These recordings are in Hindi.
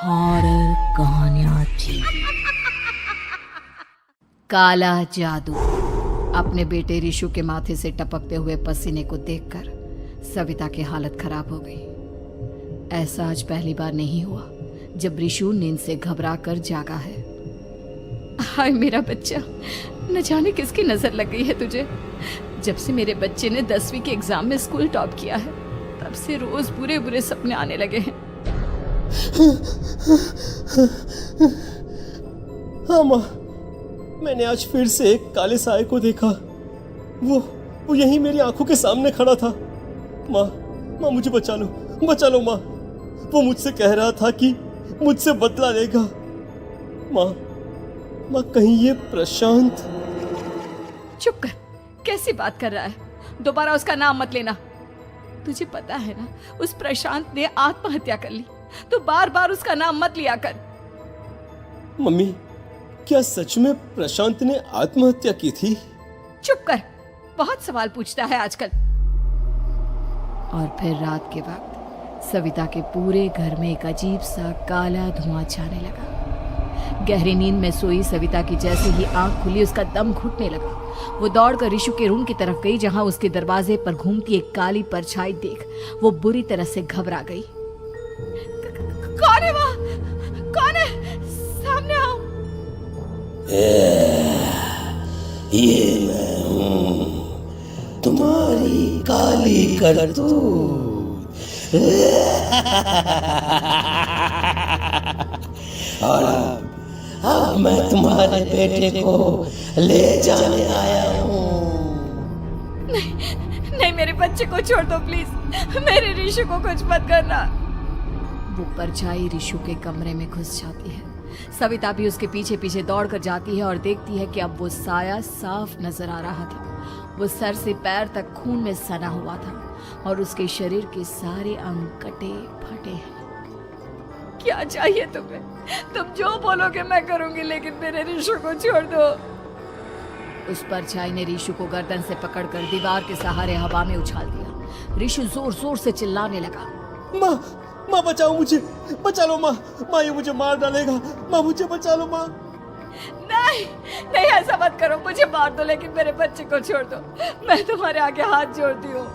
हॉरर कहानियां थी। काला जादू। अपने बेटे रिशु के माथे से टपकते हुए पसीने को देखकर सविता की हालत खराब हो गई। ऐसा आज पहली बार नहीं हुआ जब रिशु नींद से घबराकर जागा है। हाय मेरा बच्चा, न जाने किसकी नजर लग गई है तुझे। जब से मेरे बच्चे ने 10वीं के एग्जाम में स्कूल टॉप किया है तब से रोज बुरे बुरे सपने आने लगे हैं। हाँ माँ, मैंने आज फिर से एक काले साए को देखा। वो यहीं मेरी आंखों के सामने खड़ा था। माँ मुझे बचा लो माँ। वो मुझसे कह रहा था कि मुझसे बदला लेगा। माँ कहीं ये प्रशांत। चुप कर, कैसी बात कर रहा है? दोबारा उसका नाम मत लेना। तुझे पता है ना, उस प्रशांत ने आत्महत्या कर ली, तो बार बार उसका नाम मत लिया कर। मम्मी, क्या सच में प्रशांत ने आत्महत्या की थी? चुप कर, बहुत सवाल पूछता है आजकल। और फिर रात के वक्त सविता के पूरे घर में एक अजीब सा काला धुआं छाने लगा। गहरी नींद में सोई सविता की जैसे ही आंख खुली उसका दम घुटने लगा। वो दौड़कर रिशु के रूम की तरफ गई जहां उसके दरवाजे पर घूमती एक काली परछाई देख वो बुरी तरह से घबरा गई। कौन है वहाँ? कौन है? सामने आओ। ये मैं हूँ, तुम्हारी काली करतूत। और अब मैं तुम्हारे बेटे को ले जाने आया हूँ। नहीं, मेरे बच्चे को छोड़ दो प्लीज। मेरे रिशु को कुछ मत करना। वो परछाई रिशु के कमरे में घुस जाती है। सविता भी उसके पीछे पीछे दौड़कर जाती है और देखती है कि अब वो साया साफ नजर आ रहा था। वो सर से पैर तक खून में सना हुआ था और उसके शरीर के सारे अंग कटे फटे हैं। क्या चाहिए तुम्हें? तुम जो बोलोगे मैं करूंगी, लेकिन मेरे रिशु को छोड़ दो। उस परछाई ने रिशु को गर्दन से पकड़कर दीवार के सहारे हवा में उछाल दिया। रिशु जोर जोर से चिल्लाने लगा। माँ बचाओ मुझे, बचा लो माँ, ये मुझे मार डालेगा। माँ मुझे बचा लो माँ। नहीं ऐसा मत करो, मुझे मार दो लेकिन मेरे बच्चे को छोड़ दो। मैं तुम्हारे आगे हाथ जोड़ती हूँ।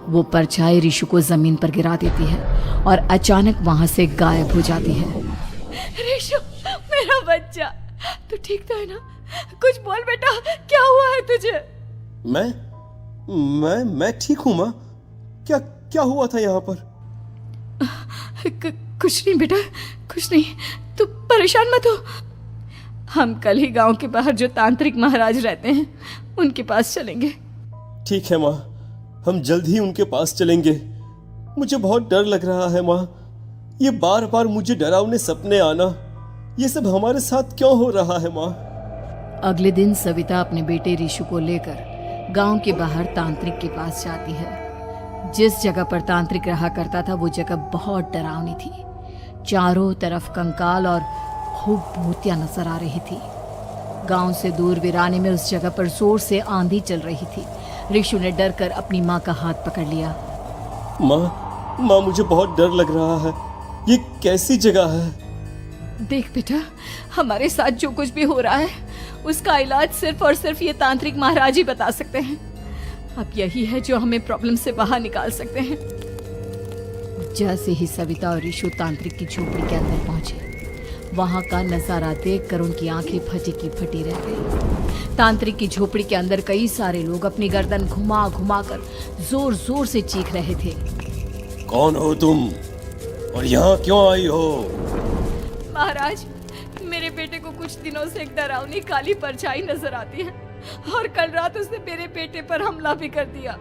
वो परछाई रिशु को जमीन पर गिरा देती है और अचानक वहां से गायब हो जाती है। रिशु, मेरा बच्चा, तू ठीक तो है ना? कुछ बोल बेटा, क्या हुआ है तुझे? मैं ठीक हूँ माँ। क्या हुआ था यहाँ पर? कुछ नहीं बेटा, कुछ नहीं। तू परेशान मत हो। हम कल ही गांव के बाहर जो तांत्रिक महाराज रहते हैं उनके पास चलेंगे। ठीक है माँ, हम जल्द ही उनके पास चलेंगे। मुझे बहुत डर लग रहा है माँ। ये बार बार मुझे डरावने सपने आना, ये सब हमारे साथ क्यों हो रहा है माँ? अगले दिन सविता अपने बेटे रिशु को लेकर गांव के बाहर तांत्रिक के पास जाती है। जिस जगह पर तांत्रिक रहा करता था वो जगह बहुत डरावनी थी। चारों तरफ कंकाल और खूब भूतियां नजर आ रही थी। गांव से दूर वीराने में उस जगह पर जोर से आंधी चल रही थी। रिशु ने डर कर अपनी माँ का हाथ पकड़ लिया। माँ मुझे बहुत डर लग रहा है। ये कैसी जगह है? देख बेटा, हमारे साथ जो कुछ भी हो रहा है उसका इलाज सिर्फ और सिर्फ ये तांत्रिक महाराज ही बता सकते हैं। अब यही है जो हमें प्रॉब्लम से बाहर निकाल सकते हैं। जैसे ही सविता और रिशु तांत्रिक की झोपड़ी के अंदर पहुंचे, वहां का नजारा देखकर उनकी आंखें फटी की फटी रह गई। तांत्रिक की झोपड़ी के अंदर कई सारे लोग अपनी गर्दन घुमा घुमा कर जोर जोर से चीख रहे थे। कौन हो तुम और यहाँ क्यों आई हो? महाराज, मेरे बेटे को कुछ दिनों से एक डरावनी काली परछाई नजर आती है और कल रात उसने मेरे बेटे पर हमला भी कर दिया।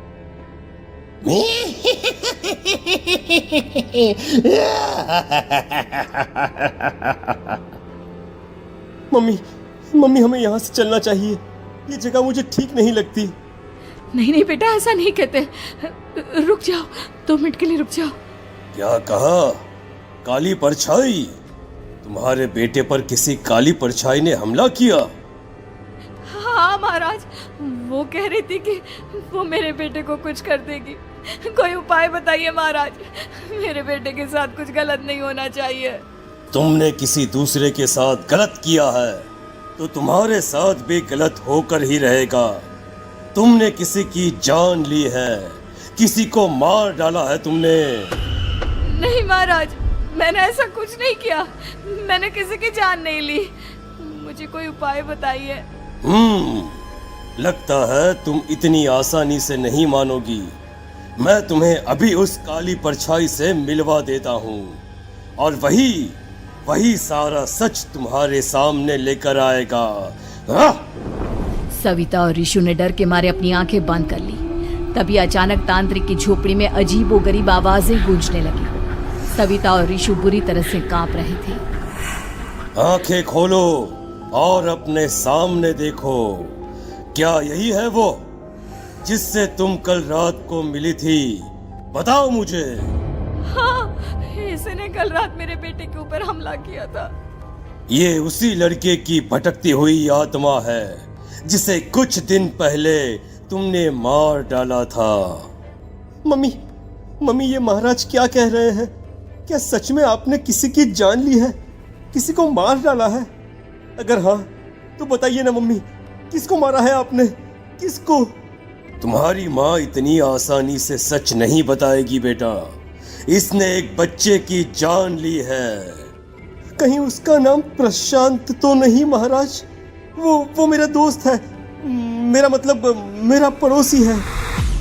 मम्मी हमें यहाँ से चलना चाहिए। ये जगह मुझे ठीक नहीं लगती। नहीं बेटा, ऐसा नहीं कहते। रुक जाओ, 2 मिनट के लिए रुक जाओ। क्या कहा? काली परछाई? तुम्हारे बेटे पर किसी काली परछाई ने हमला किया? हाँ महाराज, वो कह रही थी कि वो मेरे बेटे को कुछ कर देगी, कोई उपाय बताइए महाराज। मेरे बेटे के साथ कुछ गलत नहीं होना चाहिए। तुमने किसी दूसरे के साथ गलत किया है तो तुम्हारे साथ भी गलत होकर ही रहेगा। तुमने किसी की जान ली है, किसी को मार डाला है तुमने। नहीं महाराज, मैंने ऐसा कुछ नहीं किया। मैंने किसी की जान नहीं ली। मुझे कोई उपाय बताइए। लगता है तुम इतनी आसानी से नहीं मानोगी। मैं तुम्हें अभी उस काली परछाई से मिलवा देता हूँ और वही सारा सच तुम्हारे सामने लेकर आएगा। सविता और ऋषु ने डर के मारे अपनी आंखें बंद कर ली। तभी अचानक तांत्रिक की झोपड़ी में अजीबोगरीब आवाजें गूंजने लगी। सविता और ऋषु बुरी तरह से कांप रहे थे। आंखें खोलो और अपने सामने देखो। क्या यही है वो जिससे तुम कल रात को मिली थी? बताओ मुझे। हाँ, इसने कल रात मेरे बेटे के ऊपर हमला किया था। ये उसी लड़के की भटकती हुई आत्मा है जिसे कुछ दिन पहले तुमने मार डाला था। मम्मी ये महाराज क्या कह रहे हैं? क्या सच में आपने किसी की जान ली है, किसी को मार डाला है? अगर हाँ तो बताइए ना मम्मी, किसको मारा है आपने? किसको? तुम्हारी माँ इतनी आसानी से सच नहीं बताएगी बेटा। इसने एक बच्चे की जान ली है। कहीं उसका नाम प्रशांत तो नहीं महाराज? वो मेरा दोस्त है, मेरा पड़ोसी है।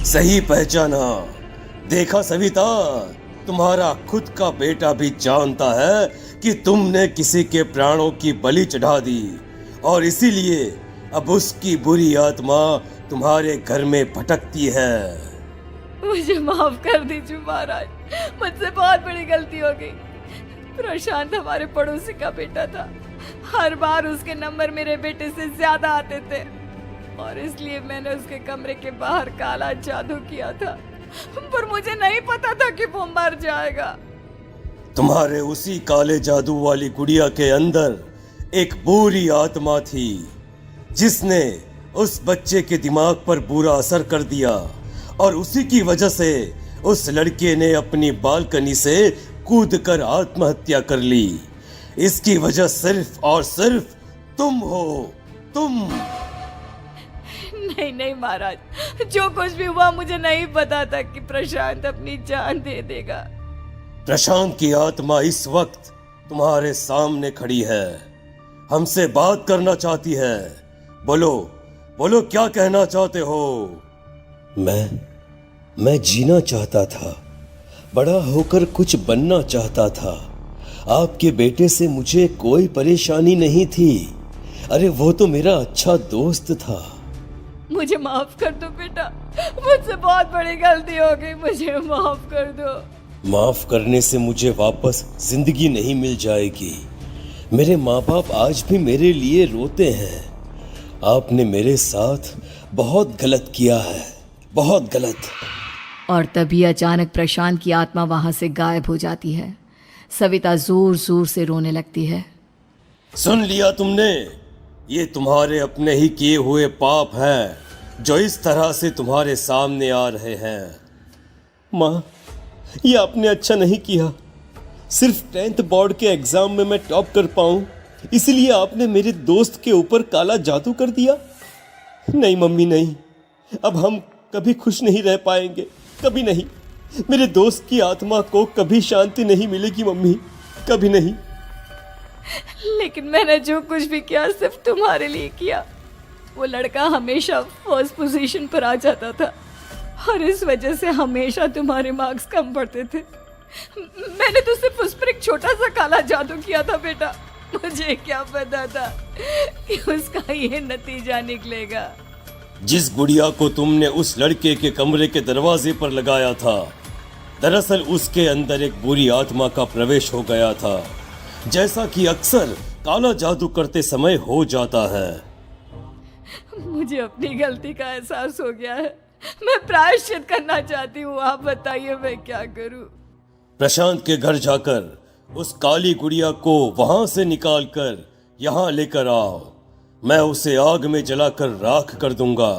सही पहचाना। देखा सविता, तुम्हारा खुद का बेटा भी जानता है कि तुमने किसी के प्राणों की बलि चढ़ा दी और इसीलिए अब उसकी बुरी आत्मा तुम्हारे घर में भटकती है। मुझे माफ कर दीजिए महाराज, मुझसे बहुत बड़ी गलती हो गई। प्रशांत हमारे पड़ोसी का बेटा था। हर बार उसके नंबर मेरे बेटे से ज्यादा आते थे और इसलिए मैंने उसके कमरे के बाहर काला जादू किया था, पर मुझे नहीं पता था कि वो मर जाएगा। तुम्हारे उसी काले जादू वाली गुड़िया के अंदर एक बुरी आत्मा थी जिसने उस बच्चे के दिमाग पर बुरा असर कर दिया और उसी की वजह से उस लड़के ने अपनी बालकनी से कूदकर आत्महत्या कर ली। इसकी वजह सिर्फ और सिर्फ तुम हो, तुम। नहीं महाराज, जो कुछ भी हुआ मुझे नहीं पता था कि प्रशांत अपनी जान दे देगा। प्रशांत की आत्मा इस वक्त तुम्हारे सामने खड़ी है, हमसे बात करना चाहती है। बोलो क्या कहना चाहते हो? मैं जीना चाहता था, बड़ा होकर कुछ बनना चाहता था। आपके बेटे से मुझे कोई परेशानी नहीं थी। अरे वो तो मेरा अच्छा दोस्त था। मुझे माफ कर दो बेटा, मुझसे बहुत बड़ी गलती हो गई, मुझे माफ कर दो। माफ करने से मुझे वापस जिंदगी नहीं मिल जाएगी। मेरे माँ बाप आज भी मेरे लिए रोते हैं। आपने मेरे साथ बहुत गलत किया है, बहुत गलत। और तभी अचानक प्रशांत की आत्मा वहां से गायब हो जाती है। सविता जोर जोर से रोने लगती है। सुन लिया तुमने? ये तुम्हारे अपने ही किए हुए पाप हैं जो इस तरह से तुम्हारे सामने आ रहे हैं। माँ, ये आपने अच्छा नहीं किया। सिर्फ 10th बोर्ड के एग्जाम में मैं टॉप कर पाऊं, इसलिए आपने मेरे दोस्त के ऊपर काला जादू कर दिया। नहीं मम्मी, नहीं, अब हम कभी खुश नहीं रह पाएंगे, कभी नहीं। मेरे दोस्त की आत्मा को कभी शांति नहीं मिलेगी मम्मी, कभी नहीं। लेकिन मैंने जो कुछ भी किया सिर्फ तुम्हारे लिए किया। वो लड़का हमेशा फर्स्ट पोजीशन पर आ जाता था और इस वजह से हमेशा तुम्हारे मार्क्स कम पड़ते थे। मैंने तो सिर्फ उस पर एक छोटा सा काला जादू किया था बेटा। मुझे क्या पता था कि उसका ये नतीजा निकलेगा। जिस गुड़िया को तुमने उस लड़के के कमरे के दरवाजे पर लगाया था, दरअसल उसके अंदर एक बुरी आत्मा का प्रवेश हो गया था, जैसा कि अक्सर काला जादू करते समय हो जाता है। मुझे अपनी गलती का एहसास हो गया है। मैं प्रायश्चित करना चाहती हूँ। आप बताइए मैं क्या करूँ? प्रशांत के घर जाकर उस काली गुड़िया को वहां से निकालकर यहाँ लेकर आओ। मैं उसे आग में जलाकर राख कर दूंगा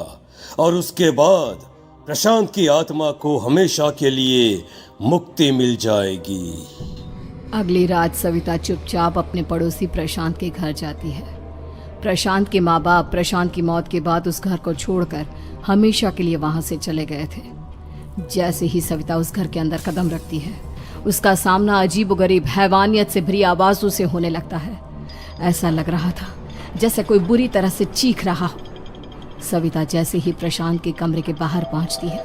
और उसके बाद प्रशांत की आत्मा को हमेशा के लिए मुक्ति मिल जाएगी। अगली रात सविता चुपचाप अपने पड़ोसी प्रशांत के घर जाती है। प्रशांत के माँ बाप प्रशांत की मौत के बाद उस घर को छोड़कर हमेशा के लिए वहां से चले गए थे। जैसे ही सविता उस घर के अंदर कदम रखती है, उसका सामना अजीबोगरीब हैवानियत से भरी आवाजों से होने लगता है। ऐसा लग रहा था जैसे कोई बुरी तरह से चीख रहा हो। सविता जैसे ही प्रशांत के कमरे के बाहर पहुंचती है,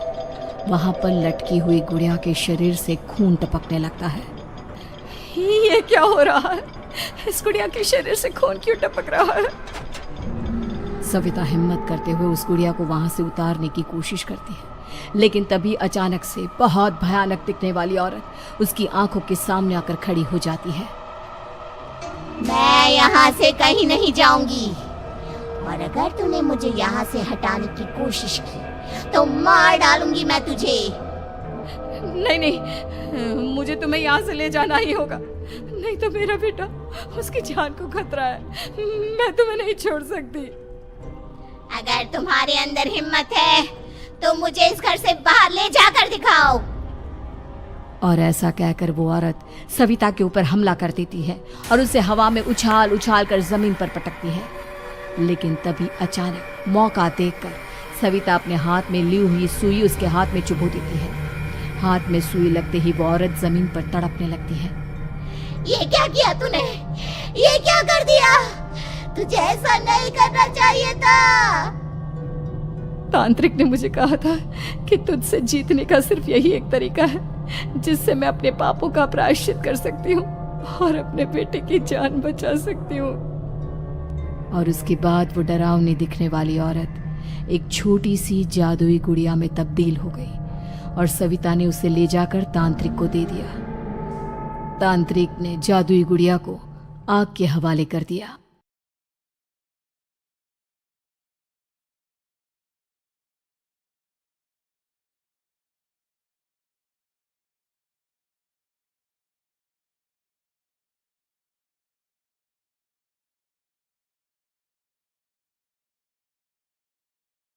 वहां पर लटकी हुई गुड़िया के शरीर से खून टपकने लगता है। ये क्या हो रहा है? इस गुड़िया के शरीर से खून क्यों टपक रहा है? सविता हिम्मत करते हुए उस गुड़िया को वहां से उतारने की कोशिश करती है, लेकिन तभी अचानक से बहुत भयानक दिखने वाली औरत उसकी आंखों के सामने आकर खड़ी हो जाती है। मैं यहाँ से कहीं नहीं जाऊंगी, और अगर तूने मुझे यहाँ से हटाने की कोशिश की तो मार डालूंगी मैं तुझे। नहीं नहीं, मुझे तुम्हें यहाँ से ले जाना ही होगा, नहीं तो मेरा बेटा, उसकी जान को खतरा है। मैं तुम्हें नहीं छोड़ सकती। अगर तुम्हारे अंदर हिम्मत है तो मुझे इस घर से बाहर ले जाकर दिखाओ। और ऐसा कहकर वो औरत सविता के ऊपर हमला कर देती है और उसे हवा में उछाल उछाल कर जमीन पर पटकती है। लेकिन तभी अचानक मौका देखकर सविता अपने हाथ में ली हुई सुई उसके हाथ में चुभो देती है। हाथ में सुई लगते ही वो औरत जमीन पर तड़पने लगती है। ये क्या किया तूने? ये क्या कर दिया? तुझे ऐसा नहीं करना चाहिए था। तांत्रिक ने मुझे कहा था कि तुझसे जीतने का सिर्फ यही एक तरीका है जिससे मैं अपने पापों का प्रायश्चित कर सकती हूँ और अपने बेटे की जान बचा सकती हूँ। और उसके बाद वो डरावनी दिखने वाली औरत एक छोटी सी जादुई गुड़िया में तब्दील हो गई और सविता ने उसे ले जाकर तांत्रिक को दे दिया। तांत्रिक ने जादुई गुड़िया को आग के हवाले कर दिया।